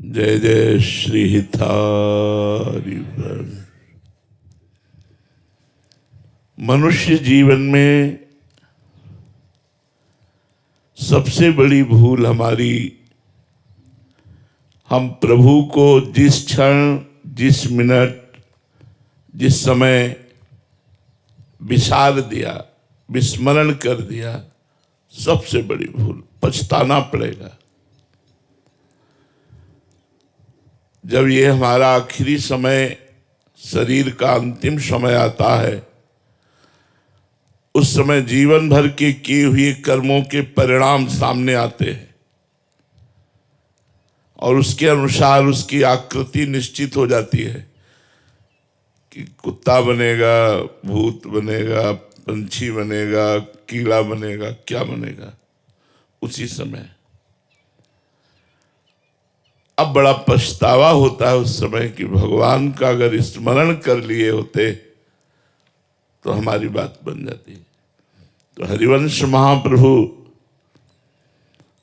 जय जय श्री हितारिवर। मनुष्य जीवन में सबसे बड़ी भूल हमारी, हम प्रभु को जिस क्षण, जिस मिनट, जिस समय विसार दिया, विस्मरण कर दिया, सबसे बड़ी भूल। पछताना पड़ेगा। जब ये हमारा आखिरी समय, शरीर का अंतिम समय आता है, उस समय जीवन भर के किए हुए कर्मों के परिणाम सामने आते हैं और उसके अनुसार उसकी आकृति निश्चित हो जाती है कि कुत्ता बनेगा, भूत बनेगा, पंछी बनेगा, कीड़ा बनेगा, क्या बनेगा। उसी समय अब बड़ा पछतावा होता है उस समय कि भगवान का अगर स्मरण कर लिए होते तो हमारी बात बन जाती। तो हरिवंश महाप्रभु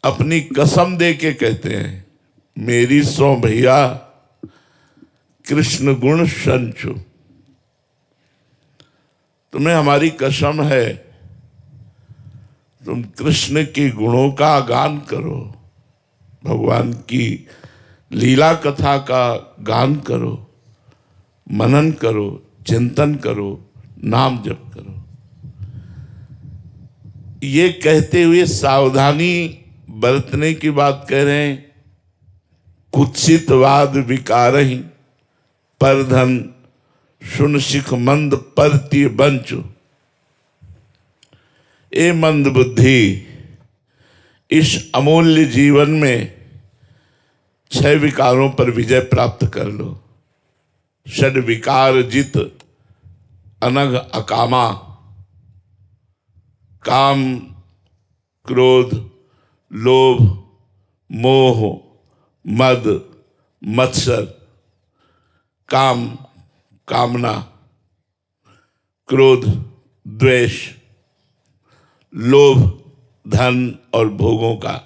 अपनी कसम दे के कहते हैं, मेरी सो भैया कृष्ण गुण संचु। तुम्हें हमारी कसम है, तुम कृष्ण के गुणों का गान करो, भगवान की लीला कथा का गान करो, मनन करो, चिंतन करो, नाम जप करो। ये कहते हुए सावधानी बरतने की बात कह रहे हैं। कुत्सितवाद विकारहि परधन सुन सिख मंद परति बंचु। ए मंद बुद्धि, इस अमूल्य जीवन में 6 विकारों पर विजय प्राप्त कर लो। षड विकार जित अनघ अकामा, काम, क्रोध, लोभ, मोह, मद, मत्सर। काम, कामना, क्रोध, द्वेष, लोभ, धन और भोगों का,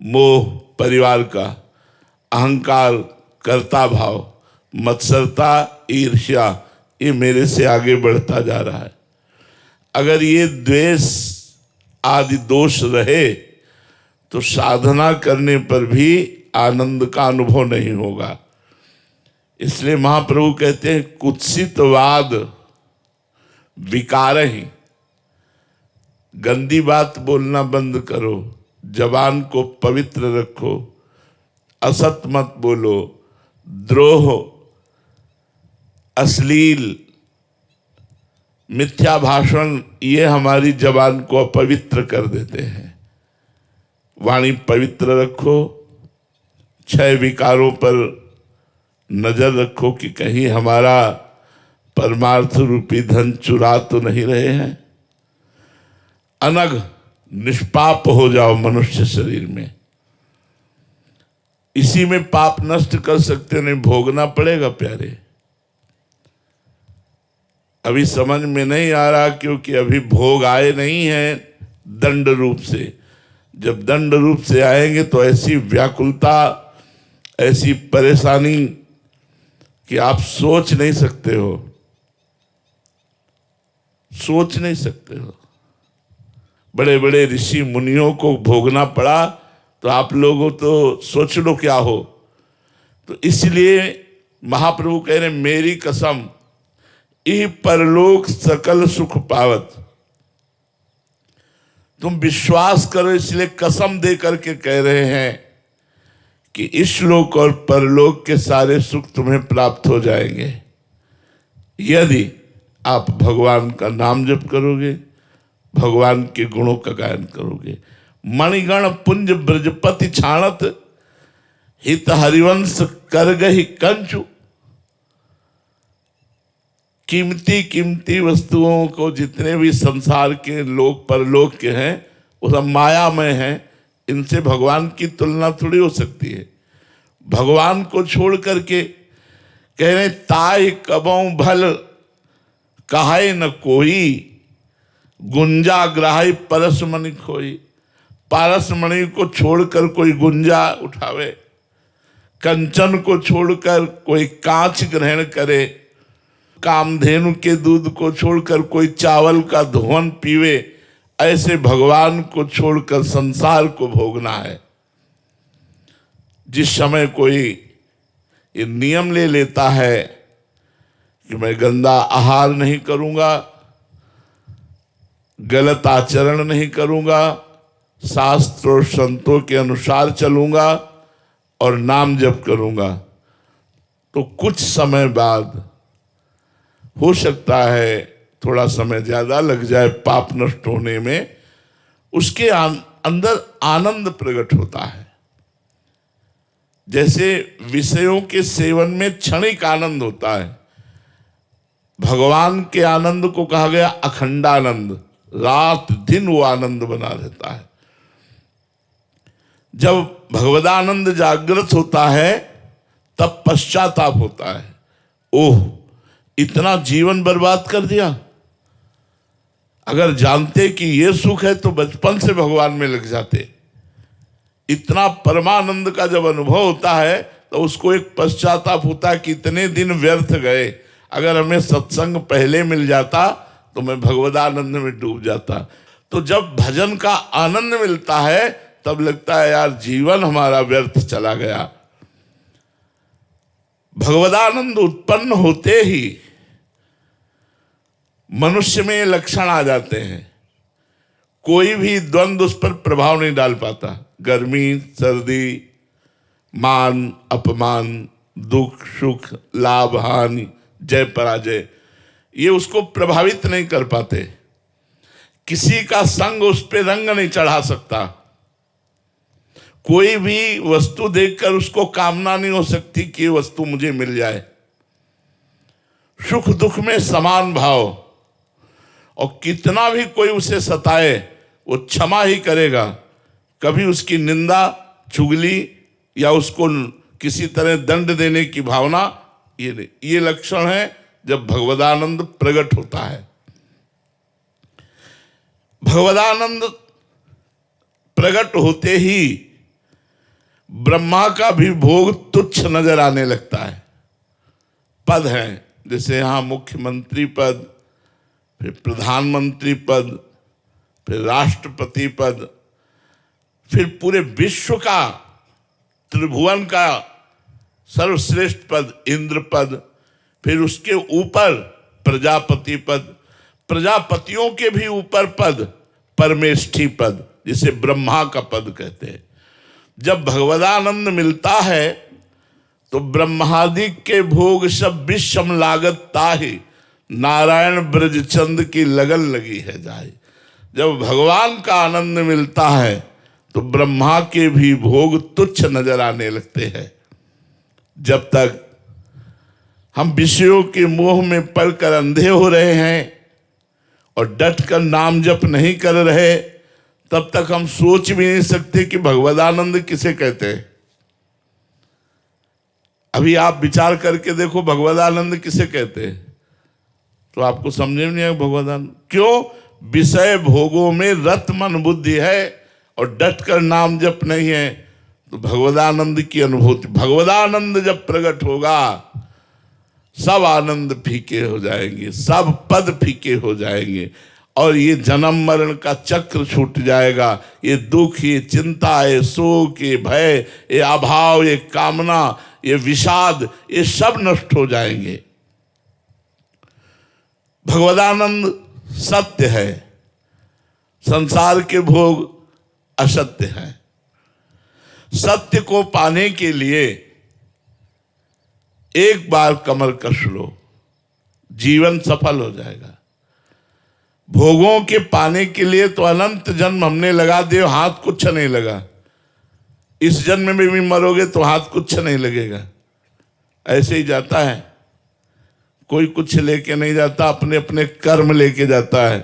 मोह, परिवार का, अहंकार, कर्ता भाव, मत्सरता, ईर्ष्या, ये मेरे से आगे बढ़ता जा रहा है। अगर ये द्वेष आदि दोष रहे तो साधना करने पर भी आनंद का अनुभव नहीं होगा। इसलिए महाप्रभु कहते हैं, कुत्सितवाद विकारहि। गंदी बात बोलना बंद करो, जबान को पवित्र रखो, असत मत बोलो, द्रोह, अश्लील, मिथ्या भाषण, ये हमारी जबान को अपवित्र कर देते हैं। वाणी पवित्र रखो, 6 विकारों पर नजर रखो कि कहीं हमारा परमार्थ रूपी धन चुरा तो नहीं रहे हैं। अनग, निष्पाप हो जाओ मनुष्य शरीर में। इसी में पाप नष्ट कर सकते, नहीं भोगना पड़ेगा प्यारे। अभी समझ में नहीं आ रहा क्योंकि अभी भोग आए नहीं हैं दंड रूप से। जब दंड रूप से आएंगे तो ऐसी व्याकुलता, ऐसी परेशानी कि आप सोच नहीं सकते हो, सोच नहीं सकते हो। बड़े बड़े ऋषि मुनियों को भोगना पड़ा तो आप लोगों तो सोच लो क्या हो। तो इसलिए महाप्रभु कह रहे, मेरी कसम, ई परलोक सकल सुख पावत। तुम विश्वास करो, इसलिए कसम दे करके कह रहे हैं कि इस लोक और परलोक के सारे सुख तुम्हें प्राप्त हो जाएंगे यदि आप भगवान का नाम जप करोगे, भगवान के गुणों का गायन करोगे। मणिगण पुंज ब्रजपति छाणत, हित हरिवंश कर गही कंचु। कीमती कीमती वस्तुओं को, जितने भी संसार के लोक परलोक के हैं, वो सब मायामय हैं। इनसे भगवान की तुलना थोड़ी हो सकती है। भगवान को छोड़ करके कह रहे, ताय कबों भल कहाय न कोई, गुंजा ग्राही परसमणि खोई। पारसमणि को छोड़कर कोई गुंजा उठावे, कंचन को छोड़कर कोई कांच ग्रहण करे, कामधेनु के दूध को छोड़कर कोई चावल का धुवन पीवे, ऐसे भगवान को छोड़कर संसार को भोगना है। जिस समय कोई ये नियम ले लेता है कि मैं गंदा आहार नहीं करूंगा, गलत आचरण नहीं करूंगा, शास्त्र और संतों के अनुसार चलूंगा और नाम जप करूंगा, तो कुछ समय बाद हो सकता है थोड़ा समय ज्यादा लग जाए पाप नष्ट होने में, उसके अंदर आनंद प्रकट होता है। जैसे विषयों के सेवन में क्षणिक आनंद होता है, भगवान के आनंद को कहा गया अखंडानंद, रात दिन वो आनंद बना रहता है। जब भगवदानंद जागृत होता है तब पश्चाताप होता है, ओह इतना जीवन बर्बाद कर दिया, अगर जानते कि ये सुख है तो बचपन से भगवान में लग जाते। इतना परमानंद का जब अनुभव होता है तो उसको एक पश्चाताप होता है कि इतने दिन व्यर्थ गए, अगर हमें सत्संग पहले मिल जाता तो मैं भगवदानंद में डूब जाता। तो जब भजन का आनंद मिलता है तब लगता है यार जीवन हमारा व्यर्थ चला गया। भगवदानंद उत्पन्न होते ही मनुष्य में ये लक्षण आ जाते हैं, कोई भी द्वंद्व उस पर प्रभाव नहीं डाल पाता। गर्मी सर्दी, मान अपमान, दुख सुख, लाभ हानि, जय पराजय, ये उसको प्रभावित नहीं कर पाते। किसी का संग उस पर रंग नहीं चढ़ा सकता। कोई भी वस्तु देखकर उसको कामना नहीं हो सकती कि ये वस्तु मुझे मिल जाए। सुख दुख में समान भाव, और कितना भी कोई उसे सताए वो क्षमा ही करेगा, कभी उसकी निंदा चुगली या उसको किसी तरह दंड देने की भावना ये नहीं। ये लक्षण है जब भगवदानंद प्रकट होता है। भगवदानंद प्रकट होते ही ब्रह्मा का भी भोग तुच्छ नजर आने लगता है। पद हैं जैसे यहाँ मुख्यमंत्री पद, फिर प्रधानमंत्री पद, फिर राष्ट्रपति पद, फिर पूरे विश्व का त्रिभुवन का सर्वश्रेष्ठ पद इंद्र पद, फिर उसके ऊपर प्रजापति पद, प्रजापतियों के भी ऊपर पद परमेष्ठी पद, जिसे ब्रह्मा का पद कहते हैं। जब भगवदानंद मिलता है तो ब्रह्मादि के भोग सब विषम लागत ताहि, नारायण ब्रजचंद की लगन लगी है जाए। जब भगवान का आनंद मिलता है तो ब्रह्मा के भी भोग तुच्छ नजर आने लगते हैं। जब तक हम विषयों के मोह में पड़कर अंधे हो रहे हैं और डट कर नाम जप नहीं कर रहे, तब तक हम सोच भी नहीं सकते कि भगवदानंद किसे कहते हैं। अभी आप विचार करके देखो भगवदानंद किसे कहते हैं, तो आपको समझ में नहीं आएगा भगवदानंद क्यों। विषय भोगों में रत मन बुद्धि है और डट कर नाम जप नहीं है, तो भगवदानंद की अनुभूति, भगवदानंद जब प्रकट होगा सब आनंद फीके हो जाएंगे, सब पद फीके हो जाएंगे, और ये जन्म मरण का चक्र छूट जाएगा। ये दुख, ये चिंता, ये शोक, ये भय, ये अभाव, ये कामना, ये विषाद, ये सब नष्ट हो जाएंगे। भगवदानंद सत्य है, संसार के भोग असत्य है। सत्य को पाने के लिए एक बार कमर कस लो, जीवन सफल हो जाएगा। भोगों के पाने के लिए तो अनंत जन्म हमने लगा दिए, हाथ कुछ नहीं लगा। इस जन्म में भी मरोगे तो हाथ कुछ नहीं लगेगा, ऐसे ही जाता है। कोई कुछ लेके नहीं जाता, अपने अपने कर्म लेके जाता है,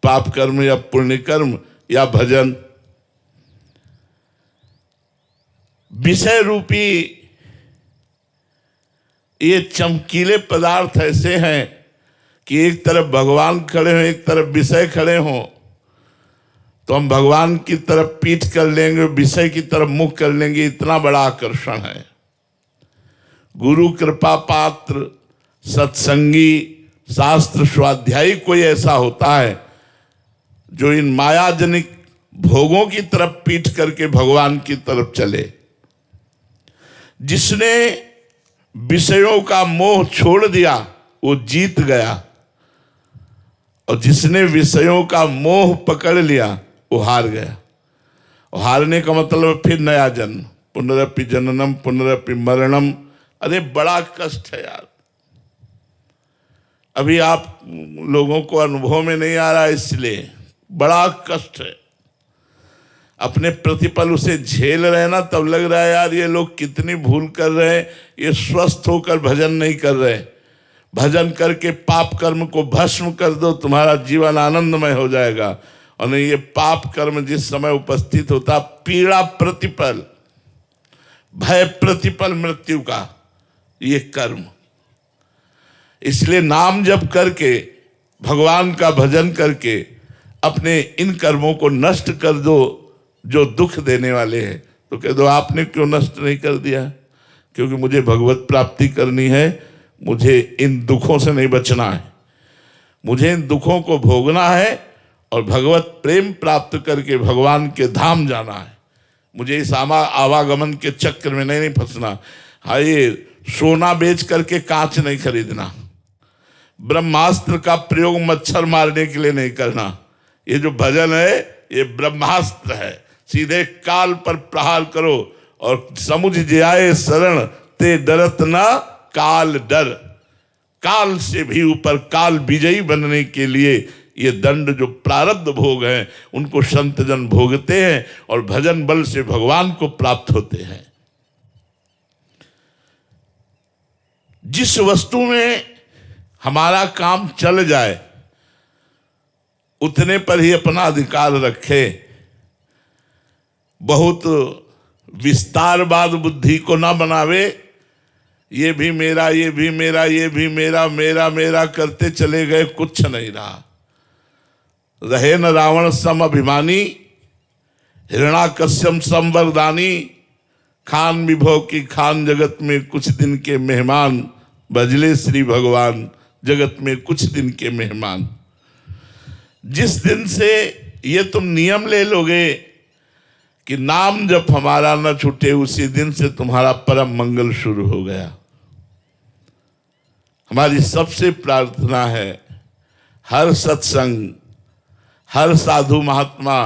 पाप कर्म या पुण्य कर्म या भजन। विषय रूपी ये चमकीले पदार्थ ऐसे हैं कि एक तरफ भगवान खड़े हों, एक तरफ विषय खड़े हों, तो हम भगवान की तरफ पीठ कर लेंगे, विषय की तरफ मुख कर लेंगे। इतना बड़ा आकर्षण है। गुरु कृपा पात्र, सत्संगी, शास्त्र स्वाध्यायी कोई ऐसा होता है जो इन मायाजनिक भोगों की तरफ पीठ करके भगवान की तरफ चले। जिसने विषयों का मोह छोड़ दिया वो जीत गया, और जिसने विषयों का मोह पकड़ लिया वो हार गया। और हारने का मतलब फिर नया जन्म, पुनरपि जननम पुनरपि मरणम। अरे बड़ा कष्ट है यार, अभी आप लोगों को अनुभव में नहीं आ रहा, इसलिए बड़ा कष्ट है। अपने प्रतिपल उसे झेल रहे ना, तब लग रहा है यार ये लोग कितनी भूल कर रहे हैं, ये स्वस्थ होकर भजन नहीं कर रहे। भजन करके पाप कर्म को भस्म कर दो, तुम्हारा जीवन आनंदमय हो जाएगा। और नहीं, ये पाप कर्म जिस समय उपस्थित होता, पीड़ा प्रतिपल, भय प्रतिपल मृत्यु का, ये कर्म। इसलिए नाम जप करके, भगवान का भजन करके अपने इन कर्मों को नष्ट कर दो जो दुख देने वाले हैं। तो कह दो आपने क्यों नष्ट नहीं कर दिया? क्योंकि मुझे भगवत प्राप्ति करनी है, मुझे इन दुखों से नहीं बचना है, मुझे इन दुखों को भोगना है और भगवत प्रेम प्राप्त करके भगवान के धाम जाना है। मुझे इस आवागमन के चक्र में नहीं फंसना। हाँ, ये सोना बेच करके कांच नहीं खरीदना, ब्रह्मास्त्र का प्रयोग मच्छर मारने के लिए नहीं करना। ये जो भजन है ये ब्रह्मास्त्र है, सीधे काल पर प्रहार करो। और समुझ जाए शरण ते डरत न काल डर। काल से भी ऊपर काल विजयी बनने के लिए ये दंड जो प्रारब्ध भोग हैं उनको संत जन भोगते हैं और भजन बल से भगवान को प्राप्त होते हैं। जिस वस्तु में हमारा काम चल जाए उतने पर ही अपना अधिकार रखे। बहुत विस्तारवाद बुद्धि को ना बनावे, ये भी मेरा, ये भी मेरा, ये भी मेरा, मेरा मेरा करते चले गए, कुछ नहीं रहा। रहे न रावण सम अभिमानी, हिरणाकश्यप संवरदानी। खान विभव की खान जगत में कुछ दिन के मेहमान, भजले श्री भगवान जगत में कुछ दिन के मेहमान। जिस दिन से ये तुम नियम ले लोगे कि नाम जब हमारा न छूटे, उसी दिन से तुम्हारा परम मंगल शुरू हो गया। हमारी सबसे प्रार्थना है, हर सत्संग, हर साधु महात्मा,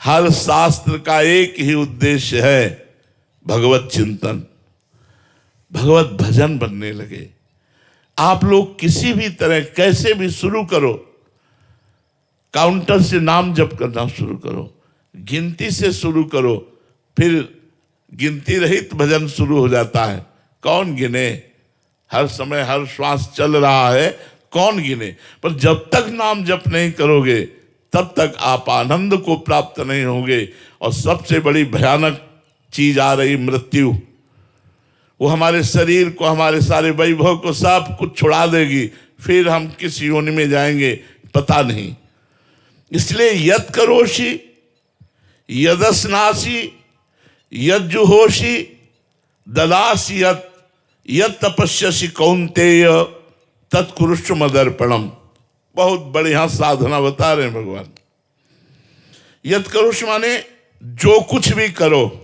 हर शास्त्र का एक ही उद्देश्य है, भगवत चिंतन, भगवत भजन बनने लगे। आप लोग किसी भी तरह कैसे भी शुरू करो, काउंटर से नाम जप करना शुरू करो, गिनती से शुरू करो, फिर गिनती रहित भजन शुरू हो जाता है। कौन गिने? हर समय हर श्वास चल रहा है, कौन गिने? पर जब तक नाम जप नहीं करोगे तब तक आप आनंद को प्राप्त नहीं होंगे। और सबसे बड़ी भयानक चीज आ रही, मृत्यु, वो हमारे शरीर को, हमारे सारे वैभव को सब कुछ छुड़ा देगी। फिर हम किस योनि में जाएंगे पता नहीं। इसलिए यत् करोषि यदस्नासि यज्जुहोषि ददासि यत् तपस्यसि कौन्तेय तत्कुरुष्व मदर्पणम। बहुत बढ़िया साधना बता रहे हैं भगवान। यत् करोषि माने जो कुछ भी करो।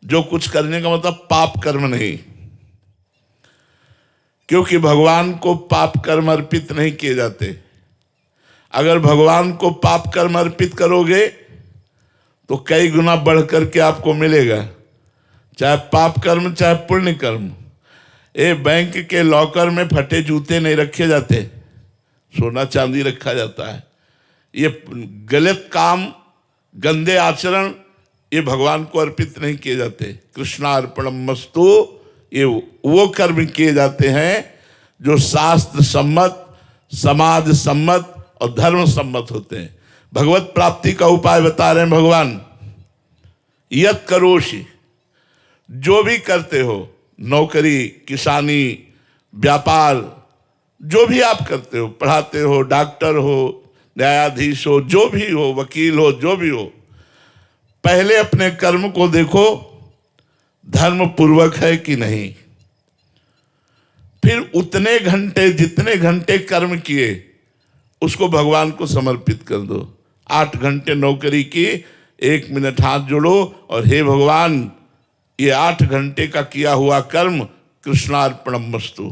जो कुछ करने का मतलब पाप कर्म नहीं, क्योंकि भगवान को पाप कर्म अर्पित नहीं किए जाते। अगर भगवान को पाप कर्म अर्पित करोगे तो कई गुना बढ़ करके आपको मिलेगा, चाहे पाप कर्म चाहे पुण्य कर्म। बैंक के लॉकर में फटे जूते नहीं रखे जाते, सोना चांदी रखा जाता है। ये गलत काम, गंदे आचरण, ये भगवान को अर्पित नहीं किए जाते। कृष्णार्पणम मस्तु, ये वो कर्म किए जाते हैं जो शास्त्र सम्मत, समाज सम्मत और धर्म सम्मत होते हैं। भगवत प्राप्ति का उपाय बता रहे हैं भगवान। यत् करोषि, जो भी करते हो, नौकरी, किसानी, व्यापार, जो भी आप करते हो, पढ़ाते हो, डॉक्टर हो, न्यायाधीश हो, जो भी हो, वकील हो, जो भी हो, पहले अपने कर्म को देखो, धर्म पूर्वक है कि नहीं। फिर उतने घंटे जितने घंटे कर्म किए उसको भगवान को समर्पित कर दो। 8 घंटे नौकरी की, 1 मिनट हाथ जोड़ो और हे भगवान, ये 8 घंटे का किया हुआ कर्म कृष्णार्पणमस्तु,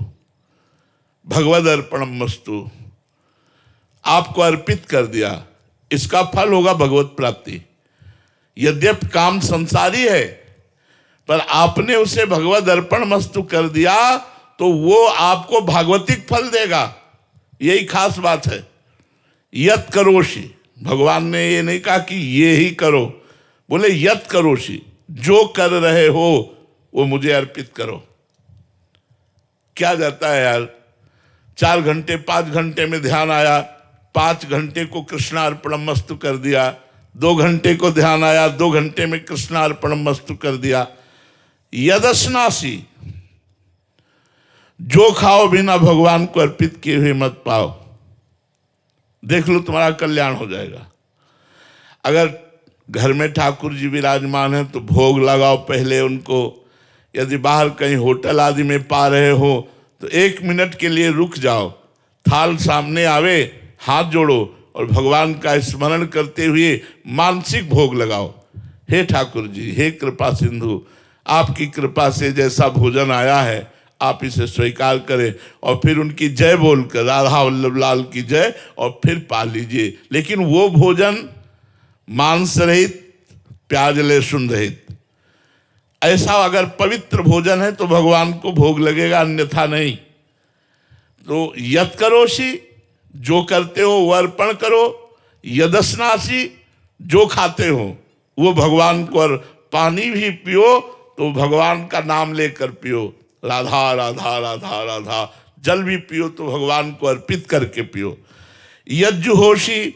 भगवद अर्पणमस्तु, आपको अर्पित कर दिया। इसका फल होगा भगवत प्राप्ति। यद्यपि काम संसारी है, पर आपने उसे भगवद अर्पणमस्तु कर दिया तो वो आपको भागवतिक फल देगा। यही खास बात है। यत करोषि, भगवान ने ये नहीं कहा कि ये ही करो, बोले यत करोषि, जो कर रहे हो वो मुझे अर्पित करो। क्या जाता है यार, 4 घंटे 5 घंटे में ध्यान आया, 5 घंटे को कृष्णार्पणमस्तु कर दिया, 2 घंटे को ध्यान आया, 2 घंटे में कृष्णार्पणमस्तु कर दिया। यदस्नासी, जो खाओ बिना भगवान को अर्पित किए हुए मत पाओ। देख लो तुम्हारा कल्याण हो जाएगा। अगर घर में ठाकुर जी विराजमान है तो भोग लगाओ पहले उनको। यदि बाहर कहीं होटल आदि में पा रहे हो तो 1 मिनट के लिए रुक जाओ, थाल सामने आवे, हाथ जोड़ो और भगवान का स्मरण करते हुए मानसिक भोग लगाओ। हे ठाकुर जी, हे कृपा सिंधु, आपकी कृपा से जैसा भोजन आया है आप इसे स्वीकार करें, और फिर उनकी जय बोलकर राधा वल्लभ लाल की जय, और फिर पा लीजिए। लेकिन वो भोजन मांस रहित, प्याज लहसुन रहित, ऐसा अगर पवित्र भोजन है तो भगवान को भोग लगेगा, अन्यथा नहीं। तो यत करोषि, जो करते हो वो अर्पण करो। यदस्नासी, जो खाते हो वो भगवान को, और पानी भी पियो तो भगवान का नाम लेकर पियो, राधा राधा राधा राधा। जल भी पियो तो भगवान को अर्पित करके पियो। यज्जुहोषि,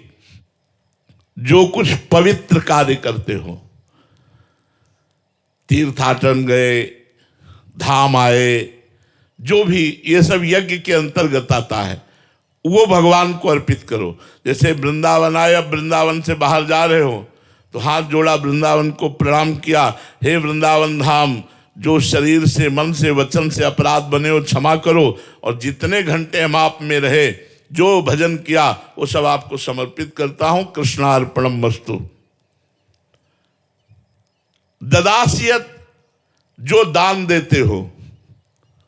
जो कुछ पवित्र कार्य करते हो, तीर्थाटन गए, धाम आए, जो भी ये सब यज्ञ के अंतर्गत आता है वो भगवान को अर्पित करो। जैसे वृंदावन आए, अब वृंदावन से बाहर जा रहे हो तो हाथ जोड़ा, वृंदावन को प्रणाम किया, हे वृंदावन धाम, जो शरीर से, मन से, वचन से अपराध बने हो क्षमा करो, और जितने घंटे हम आप में रहे, जो भजन किया वो सब आपको समर्पित करता हूं, कृष्णार्पणमस्तु। ददासियत, जो दान देते हो,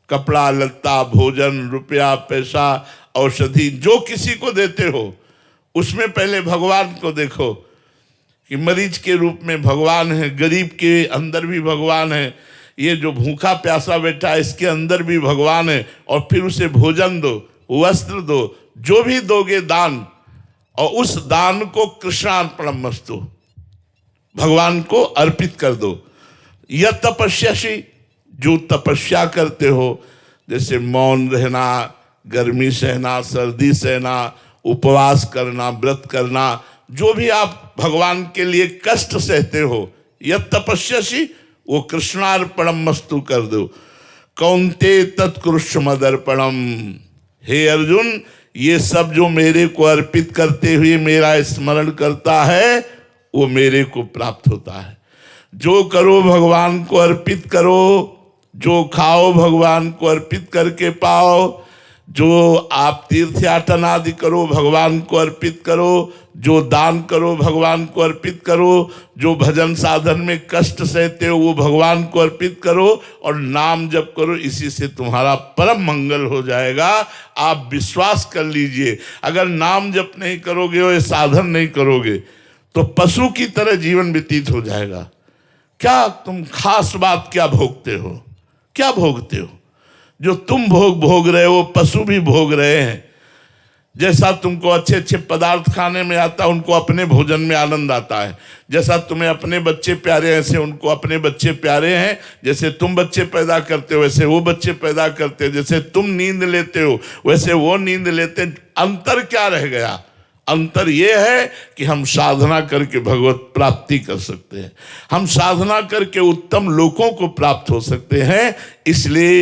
कपड़ा लत्ता, भोजन, रुपया, पैसा, औषधि, जो किसी को देते हो उसमें पहले भगवान को देखो कि मरीज के रूप में भगवान है, गरीब के अंदर भी भगवान है, ये जो भूखा प्यासा बैठा है इसके अंदर भी भगवान है, और फिर उसे भोजन दो, वस्त्र दो, जो भी दोगे दान, और उस दान को कृष्णार्पणमस्तु, भगवान को अर्पित कर दो। यह तपस्यासी, जो तपस्या करते हो, जैसे मौन रहना, गर्मी सहना, सर्दी सहना, उपवास करना, व्रत करना, जो भी आप भगवान के लिए कष्ट सहते हो, यह तपस्यासी, वो कृष्णार्पणमस्तु कर दो। कौन्ते तत्कृष्ण मदर्पणम, हे अर्जुन, ये सब जो मेरे को अर्पित करते हुए मेरा स्मरण करता है वो मेरे को प्राप्त होता है। जो करो भगवान को अर्पित करो, जो खाओ भगवान को अर्पित करके पाओ, जो आप तीर्थयाटन आदि करो भगवान को अर्पित करो, जो दान करो भगवान को अर्पित करो, जो भजन साधन में कष्ट सहते हो वो भगवान को अर्पित करो, और नाम जप करो, इसी से तुम्हारा परम मंगल हो जाएगा। आप विश्वास कर लीजिए, अगर नाम जप नहीं करोगे और साधन नहीं करोगे तो पशु की तरह जीवन व्यतीत हो जाएगा। क्या तुम खास बात क्या भोगते हो, क्या भोगते हो? जो तुम भोग रहे हो पशु भी भोग रहे हैं। जैसा तुमको अच्छे अच्छे पदार्थ खाने में आता है, उनको अपने भोजन में आनंद आता है। जैसा तुम्हें अपने बच्चे प्यारे हैं, ऐसे उनको अपने बच्चे प्यारे हैं। जैसे तुम बच्चे पैदा करते हो वैसे वो बच्चे पैदा करते हैं। जैसे तुम नींद लेते हो वैसे वो नींद लेते हैं। अंतर क्या रह गया? अंतर ये है कि हम साधना करके भगवत प्राप्ति कर सकते हैं, हम साधना करके उत्तम लोकों को प्राप्त हो सकते हैं। इसलिए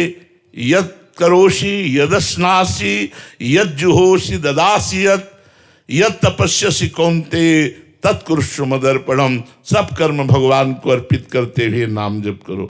यत् करोषि यदस्नासि यज्जुहोषि ददासि यत् तपस्यसि कौन्ते तत्कुरुष्व मदर्पणम। सब कर्म भगवान को अर्पित करते हुए नाम जप करो।